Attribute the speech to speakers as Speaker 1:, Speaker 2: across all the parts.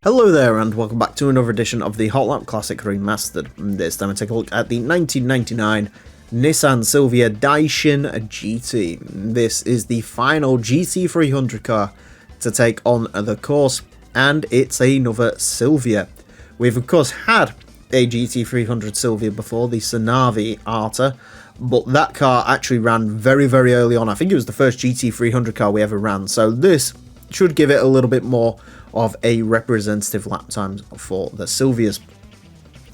Speaker 1: Hello there and welcome back to another edition of the Hotlap Classic Remastered. This time I take a look at the 1999 Nissan Silvia Daishin GT. This is the final GT300 car to take on the course, and it's another Silvia. We've of course had a GT300 Silvia before, the Sanavi Arta, but that car actually ran very early on. I think it was the first GT300 car we ever ran, so this should give it a little bit more of a representative lap time for the Silvias.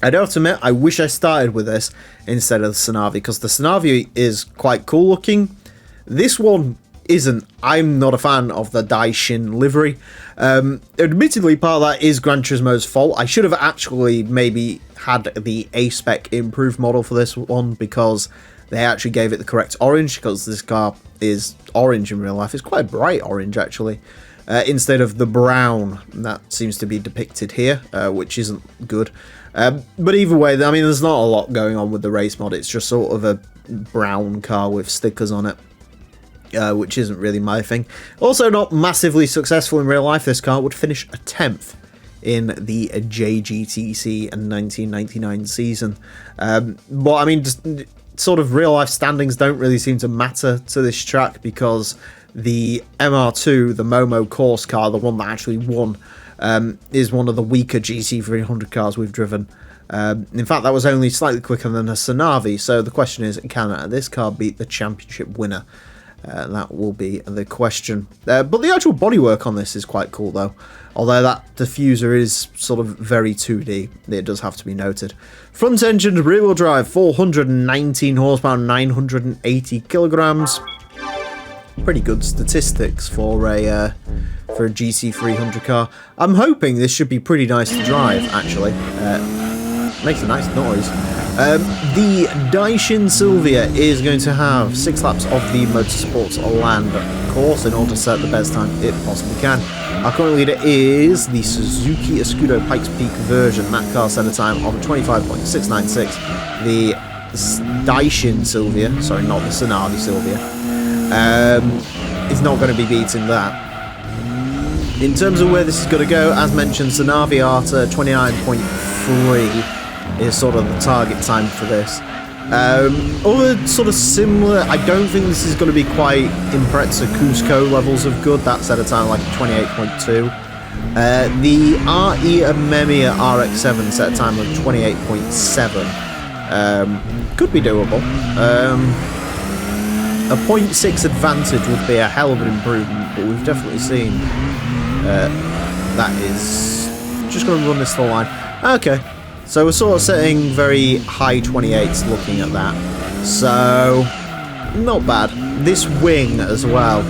Speaker 1: I do have to admit, I wish I started with this instead of the Sanavi, because the Sanavi is quite cool looking. This one isn't. I'm not a fan of the Daishin livery. Admittedly, part of that is Gran Turismo's fault. I should have actually maybe had the A-Spec improved model for this one, because they actually gave it the correct orange, because this car is orange in real life. It's quite a bright orange, actually. Instead of the brown that seems to be depicted here, which isn't good. But either way, I mean, there's not a lot going on with the race mod. It's just sort of a brown car with stickers on it, which isn't really my thing. Also not massively successful in real life. This car would finish a 10th in the JGTC 1999 season. But I mean, just sort of real life standings don't really seem to matter to this track, because the MR2, the Momo course car, the one that actually won, is one of the weaker GT300 cars we've driven. In fact, that was only slightly quicker than a Sanavi, so the question is, can this car beat the championship winner? That will be the question. But the actual bodywork on this is quite cool, though. Although that diffuser is sort of very 2D, it does have to be noted. Front engine, rear-wheel drive, 419 horsepower, 980 kilograms. Pretty good statistics for a GT300 car. I'm hoping this should be pretty nice to drive, actually. Makes a nice noise. The Daishin Silvia is going to have 6 laps of the Motorsports Land course in order to set the best time it possibly can. Our current leader is the Suzuki Escudo Pikes Peak version. That car set a time of 25.696. The Daishin Silvia, sorry, not the Sanavi Silvia, is not going to be beating that. In terms of where this is going to go, as mentioned, Sanavi Arta 29.3 is sort of the target time for this. Other sort of similar, I don't think this is going to be quite Impreza Cusco levels of good. That set a time like 28.2. The RE Amemiya RX-7 set a time of 28.7. Could be doable. A 0.6 advantage would be a hell of an improvement, but we've definitely seen that is just going to run this to the line. Okay, so we're sort of setting very high 28s looking at that, so not bad. This wing as well,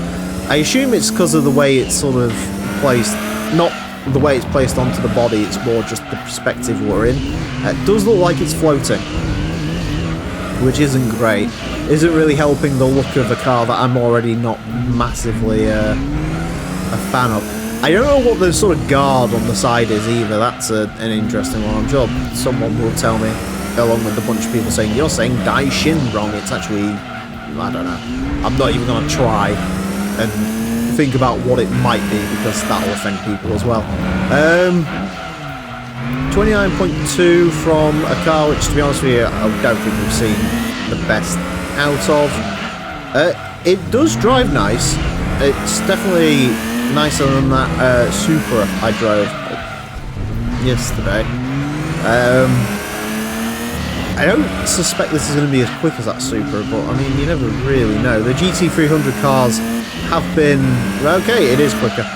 Speaker 1: I assume it's because of the way it's sort of placed, not the way it's placed onto the body, it's more just the perspective we're in. It does look like it's floating, which isn't great. Isn't really helping the look of a car that I'm already not massively a fan of. I don't know what the sort of guard on the side is either. That's an interesting one. I'm sure someone will tell me, along with a bunch of people saying, you're saying Daishin wrong. It's actually, I don't know. I'm not even going to try and think about what it might be, because that will offend people as well. 29.2 from a car which, to be honest with you, I don't think we've seen the best out of. It does drive nice. It's definitely nicer than that Supra I drove yesterday. I don't suspect this is going to be as quick as that Supra, but I mean, you never really know. The GT300 cars have been, okay, it is quicker.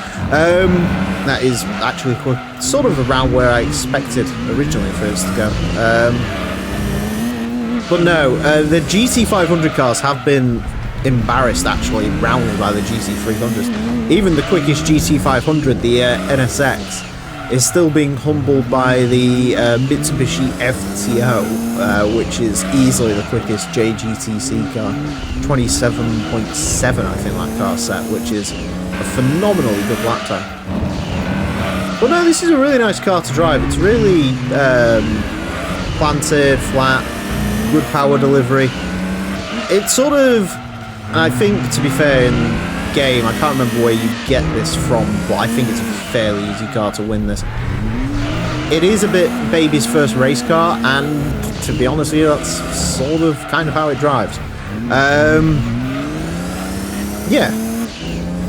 Speaker 1: That is actually quick, sort of around where I expected originally for this to go. But no, the GT500 cars have been embarrassed, actually, roundly by the GT300s. Even the quickest GT500, the NSX, is still being humbled by the Mitsubishi FTO, which is easily the quickest JGTC car. 27.7, I think that car set, which is a phenomenally good lap time. But no, this is a really nice car to drive. It's really planted, flat, good power delivery. It's sort of, I think, to be fair, in game. I can't remember where you get this from, but I think it's a fairly easy car to win this. It is a bit baby's first race car, and to be honest with you, that's sort of kind of how it drives. Yeah,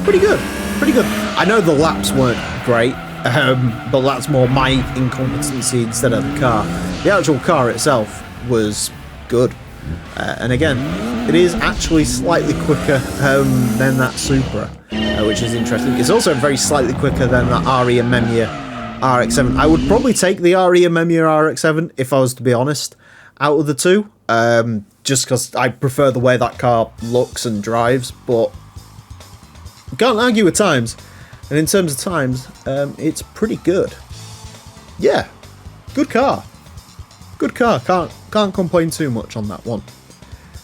Speaker 1: pretty good, pretty good. I know the laps weren't great, but that's more my incompetency instead of the car. The actual car itself was good, and again, it is actually slightly quicker than that Supra, which is interesting. It's also very slightly quicker than the RE Memia RX-7. I would probably take the RE Memia RX-7 if I was to be honest, out of the two, just because I prefer the way that car looks and drives, but can't argue with times. And in terms of times, it's pretty good. Yeah, good car. Good car. Can't complain too much on that one.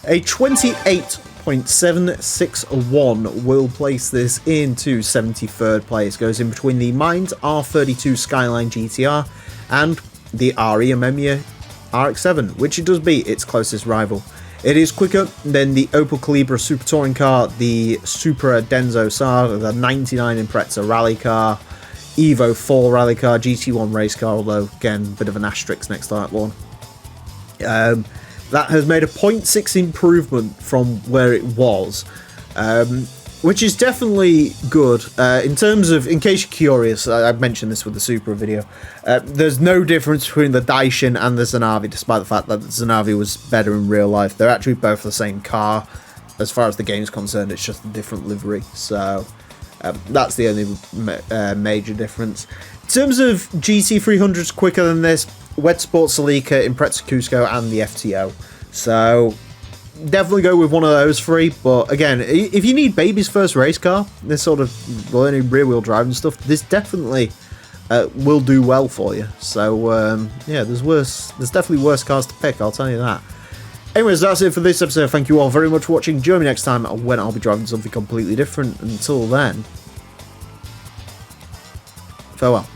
Speaker 1: A 28.761 will place this into 73rd place. Goes in between the Mind R32 Skyline GTR and the RE Memia RX-7, which it does beat its closest rival. It is quicker than the Opel Calibra Super Touring car, the Supra Denso Saga, the 99 Impreza rally car, Evo 4 rally car, GT1 race car, although again, a bit of an asterisk next to that one. That has made a 0.6 improvement from where it was, which is definitely good. In terms of, in case you're curious, I've mentioned this with the Supra video, there's no difference between the Daishin and the Zanavi, despite the fact that the Zanavi was better in real life. They're actually both the same car. As far as the game's concerned, it's just a different livery, so that's the only major difference. In terms of GT300s quicker than this, Wet Sport Celica, Impreza Cusco, and the FTO. So definitely go with one of those three. But again, if you need baby's first race car, this sort of learning rear wheel drive and stuff, this definitely will do well for you. So yeah, there's definitely worse cars to pick, I'll tell you that. Anyways, that's it for this episode. Thank you all very much for watching. Join me next time when I'll be driving something completely different. Until then, farewell.